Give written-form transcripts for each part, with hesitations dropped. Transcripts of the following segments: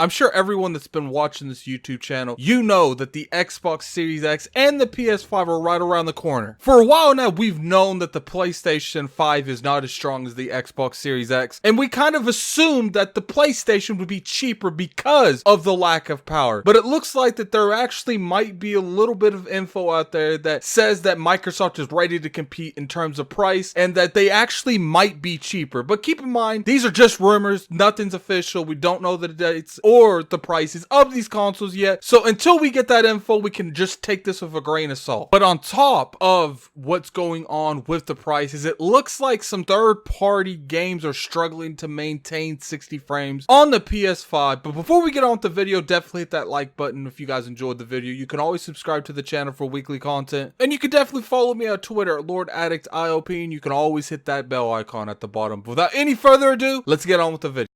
I'm sure everyone that's been watching this YouTube channel, you know that the Xbox Series X and the PS5 are right around the corner. For a while now, we've known that the PlayStation 5 is not as strong as the Xbox Series X, and we kind of assumed that the PlayStation would be cheaper because of the lack of power. But it looks like that there actually might be a little bit of info out there that says that Microsoft is ready to compete in terms of price and that they actually might be cheaper. But keep in mind, these are just rumors, nothing's official. We don't know the dates or the prices of these consoles yet. So until we get that info, we can just take this with a grain of salt. But on top of what's going on with the prices, it looks like some third-party games are struggling to maintain 60 frames on the PS5. But before we get on with the video, definitely hit that like button if you guys enjoyed the video. You can always subscribe to the channel for weekly content. And you can definitely follow me on Twitter at LordAddictIOP, and you can always hit that bell icon at the bottom. Without any further ado, let's get on with the video.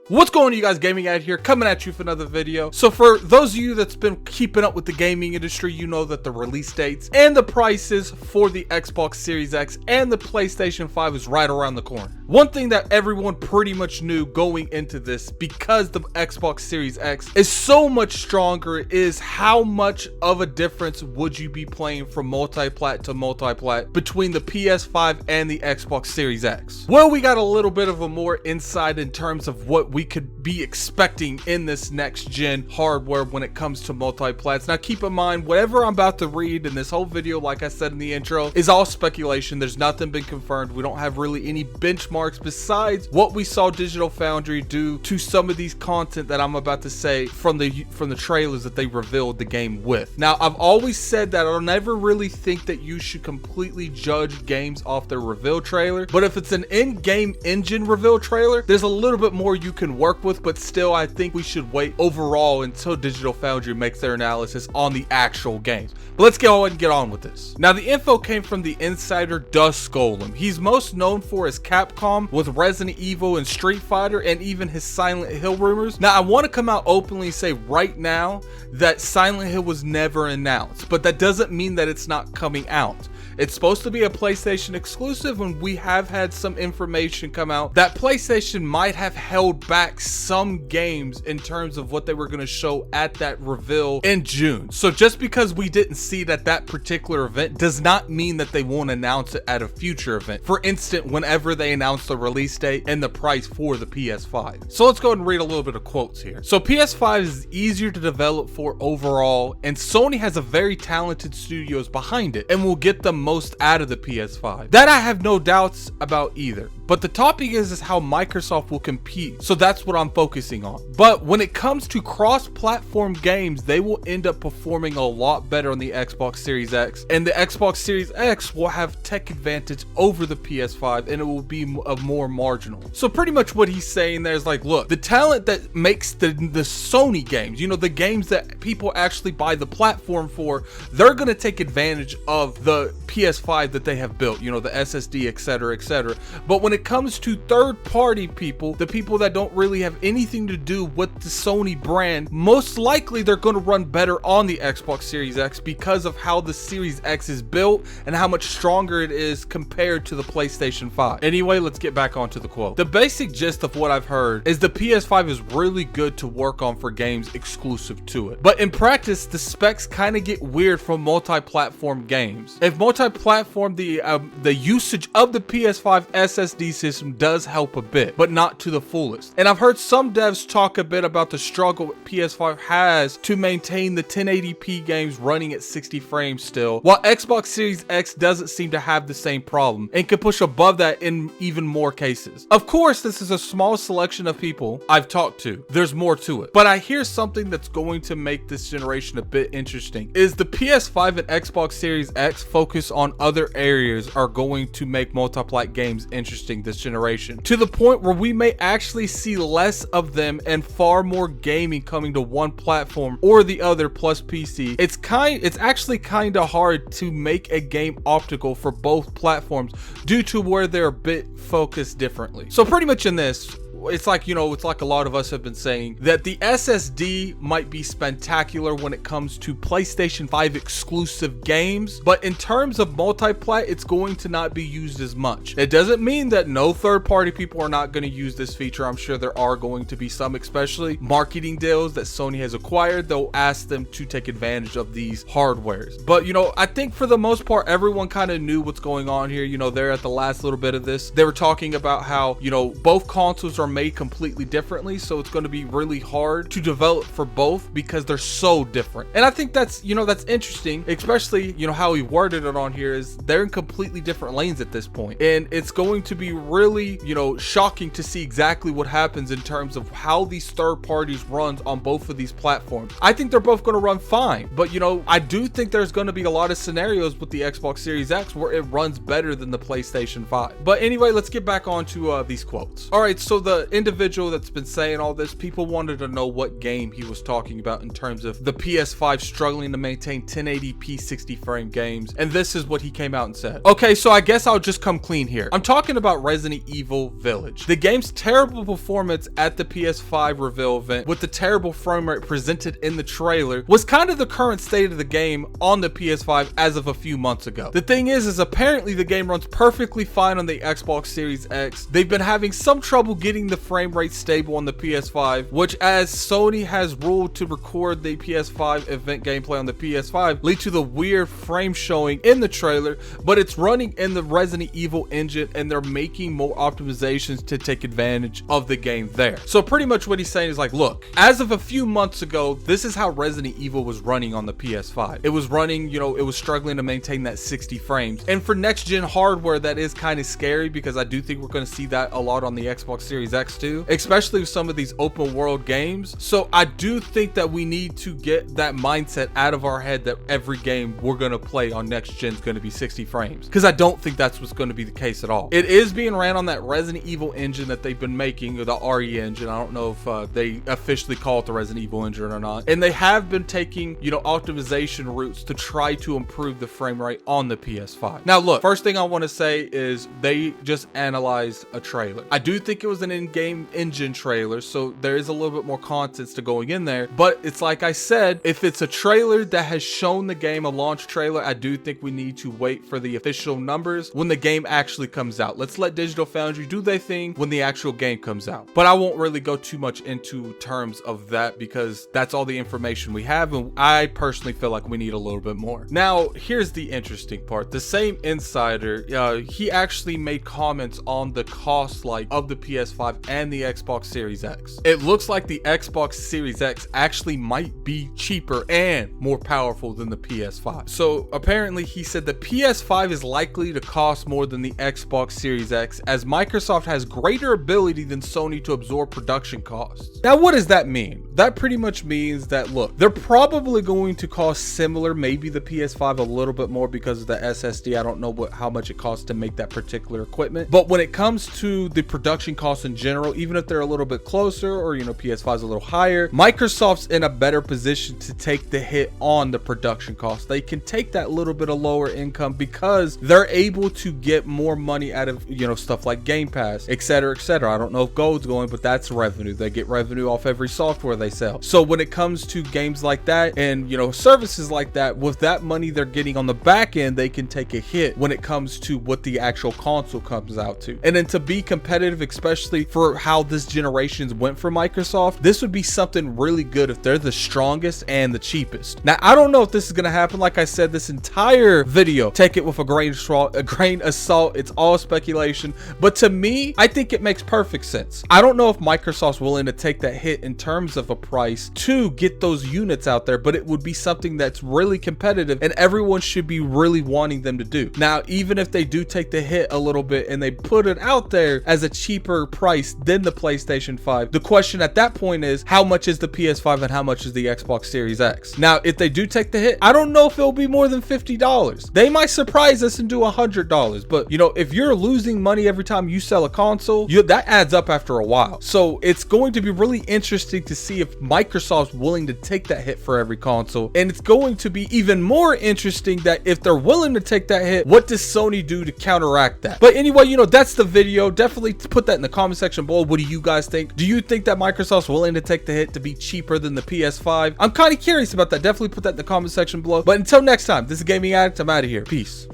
What's going on, you guys? Gaming Ad here, coming at you for another video. So for those of you that's been keeping up with the gaming industry, you know that the release dates and the prices for the Xbox Series X and the PlayStation 5 is right around the corner. One thing that everyone pretty much knew going into this, because the Xbox Series X is so much stronger, is how much of a difference would you be playing from multi-plat to multi-plat between the PS5 and the Xbox Series X? Well, we got a little bit of a more insight in terms of what we could be expecting in this next gen hardware when it comes to multi-plats. Now keep in mind, whatever I'm about to read in this whole video, like I said in the intro, is all speculation. There's nothing been confirmed. We don't have really any benchmarks besides what we saw Digital Foundry do to some of these content that I'm about to say from the trailers that they revealed the game with. Now, I've always said that I'll never really think that you should completely judge games off their reveal trailer, but if it's an in-game engine reveal trailer, there's a little bit more you can work with. But still, I think we should wait overall until Digital Foundry makes their analysis on the actual games. But let's go ahead and get on with this. Now, the info came from the insider Dust Golem. He's most known for his Capcom with Resident Evil and Street Fighter, and even his Silent Hill rumors. Now, I want to come out openly and say right now that Silent Hill was never announced, but that doesn't mean that it's not coming out. It's supposed to be a PlayStation exclusive, and we have had some information come out that PlayStation might have held back some games in terms of what they were going to show at that reveal in June. So just because we didn't see it at that particular event does not mean that they won't announce it at a future event. For instance, whenever they announce the release date and the price for the PS5. So let's go ahead and read a little bit of quotes here. So PS5 is easier to develop for overall, and Sony has a very talented studios behind it and will get the most out of the PS5. That I have no doubts about either. But the topic is how Microsoft will compete, so that's what I'm focusing on. But when it comes to cross-platform games, they will end up performing a lot better on the Xbox Series X, and the Xbox Series X will have tech advantage over the PS5, and it will be a more marginal. So pretty much what he's saying there is like, look, the talent that makes the Sony games, you know, the games that people actually buy the platform for, they're going to take advantage of the PS5 that they have built, you know, the SSD, etc., etc. But when it comes to third-party people, the people that don't really have anything to do with the Sony brand, most likely they're going to run better on the Xbox Series X because of how the Series X is built and how much stronger it is compared to the PlayStation 5. Anyway, let's get back onto the quote. The basic gist of what I've heard is the PS5 is really good to work on for games exclusive to it. But in practice, the specs kind of get weird for multi-platform games. If multi-platform, the usage of the PS5 SSD system does help a bit, but not to the fullest. And I've heard some devs talk a bit about the struggle PS5 has to maintain the 1080p games running at 60 frames still, while Xbox Series X doesn't seem to have the same problem and can push above that in even more cases. Of course, this is a small selection of people I've talked to. There's more to it. But I hear something that's going to make this generation a bit interesting is the PS5 and Xbox Series X focus on other areas are going to make multi-plat games interesting this generation, to the point where we may actually see less of them and far more gaming coming to one platform or the other plus PC. It's actually kind of hard to make a game optical for both platforms due to where they're a bit focused differently. So pretty much in this, it's like, you know, it's like a lot of us have been saying that the SSD might be spectacular when it comes to PlayStation 5 exclusive games, but in terms of multiplat, it's going to not be used as much. It doesn't mean that no third-party people are not going to use this feature. I'm sure there are going to be some, especially marketing deals that Sony has acquired. They'll ask them to take advantage of these hardwares. But, you know, I think for the most part, everyone kind of knew what's going on here. You know, they're at the last little bit of this. They were talking about how, you know, both consoles are made completely differently, so it's going to be really hard to develop for both because they're so different. And I think that's, you know, that's interesting, especially, you know, how he worded it on here is they're in completely different lanes at this point. And it's going to be really, you know, shocking to see exactly what happens in terms of how these third parties runs on both of these platforms. I think they're both going to run fine, but, you know, I do think there's going to be a lot of scenarios with the Xbox Series X where it runs better than the PlayStation 5. But anyway, let's get back onto these quotes. All right, so the individual that's been saying all this, people wanted to know what game he was talking about in terms of the PS5 struggling to maintain 1080p 60 frame games, and this is what he came out and said. Okay, so I guess I'll just come clean here. I'm talking about Resident Evil Village. The game's terrible performance at the PS5 reveal event with the terrible frame rate presented in the trailer was kind of the current state of the game on the PS5 as of a few months ago. The thing is apparently the game runs perfectly fine on the Xbox Series X. They've been having some trouble getting the frame rate stable on the PS5, which, as Sony has ruled to record the PS5 event gameplay on the PS5, lead to the weird frame showing in the trailer, but it's running in the Resident Evil engine and they're making more optimizations to take advantage of the game there. So pretty much what he's saying is like, look, as of a few months ago, this is how Resident Evil was running on the PS5. It was running, you know, it was struggling to maintain that 60 frames. And for next gen hardware, that is kind of scary because I do think we're going to see that a lot on the Xbox Series X too, especially with some of these open world games. So I do think that we need to get that mindset out of our head that every game we're going to play on next gen is going to be 60 frames, because I don't think that's what's going to be the case at all. It is being ran on that Resident Evil engine that they've been making, or the RE engine. I don't know if they officially call it the Resident Evil engine or not. And they have been taking, you know, optimization routes to try to improve the frame rate on the PS5. Now look, first thing I want to say is they just analyzed a trailer. I do think it was an in-game engine trailer, so there is a little bit more content to going in there, but it's like I said, if it's a trailer that has shown the game, a launch trailer, I do think we need to wait for the official numbers when the game actually comes out. Let's let Digital Foundry do their thing when the actual game comes out. But I won't really go too much into terms of that because that's all the information we have, and I personally feel like we need a little bit more. Now, here's the interesting part. The same insider, he actually made comments on the cost like of the PS5 and the Xbox Series X. It looks like the Xbox Series X actually might be cheaper and more powerful than the PS5. So apparently he said the PS5 is likely to cost more than the Xbox Series X as Microsoft has greater ability than Sony to absorb production costs. Now, what does that mean? That pretty much means that, look, they're probably going to cost similar, maybe the PS5 a little bit more because of the SSD. I don't know how much it costs to make that particular equipment. But when it comes to the production costs in general, even if they're a little bit closer or, you know, PS5 is a little higher, Microsoft's in a better position to take the hit on the production costs. They can take that little bit of lower income because they're able to get more money out of, you know, stuff like Game Pass, etc., etc. I don't know if Gold's going, but that's revenue. They get revenue off every software they sell. So when it comes to games like that and, you know, services like that, with that money they're getting on the back end, they can take a hit when it comes to what the actual console comes out to. And then to be competitive, especially for how this generation went for Microsoft, this would be something really good if they're the strongest and the cheapest. Now, I don't know if this is going to happen. Like I said, this entire video, take it with a grain of salt. It's all speculation. But to me, I think it makes perfect sense. I don't know if Microsoft's willing to take that hit in terms of a price to get those units out there, but it would be something that's really competitive and everyone should be really wanting them to do. Now, even if they do take the hit a little bit and they put it out there as a cheaper price than the PlayStation 5, the question at that point is, how much is the PS5 and how much is the Xbox Series X? Now, if they do take the hit, I don't know if it'll be more than $50. They might surprise us and do $100, but, you know, if you're losing money every time you sell a console, that adds up after a while. So it's going to be really interesting to see see if Microsoft's willing to take that hit for every console. And it's going to be even more interesting that if they're willing to take that hit, what does Sony do to counteract that? But anyway, you know, that's the video. Definitely put that in the comment section below. What do you guys think? Do you think that Microsoft's willing to take the hit to be cheaper than the PS5? I'm kind of curious about that. Definitely put that in the comment section below. But until next time, this is Gaming Addict. I'm out of here. Peace.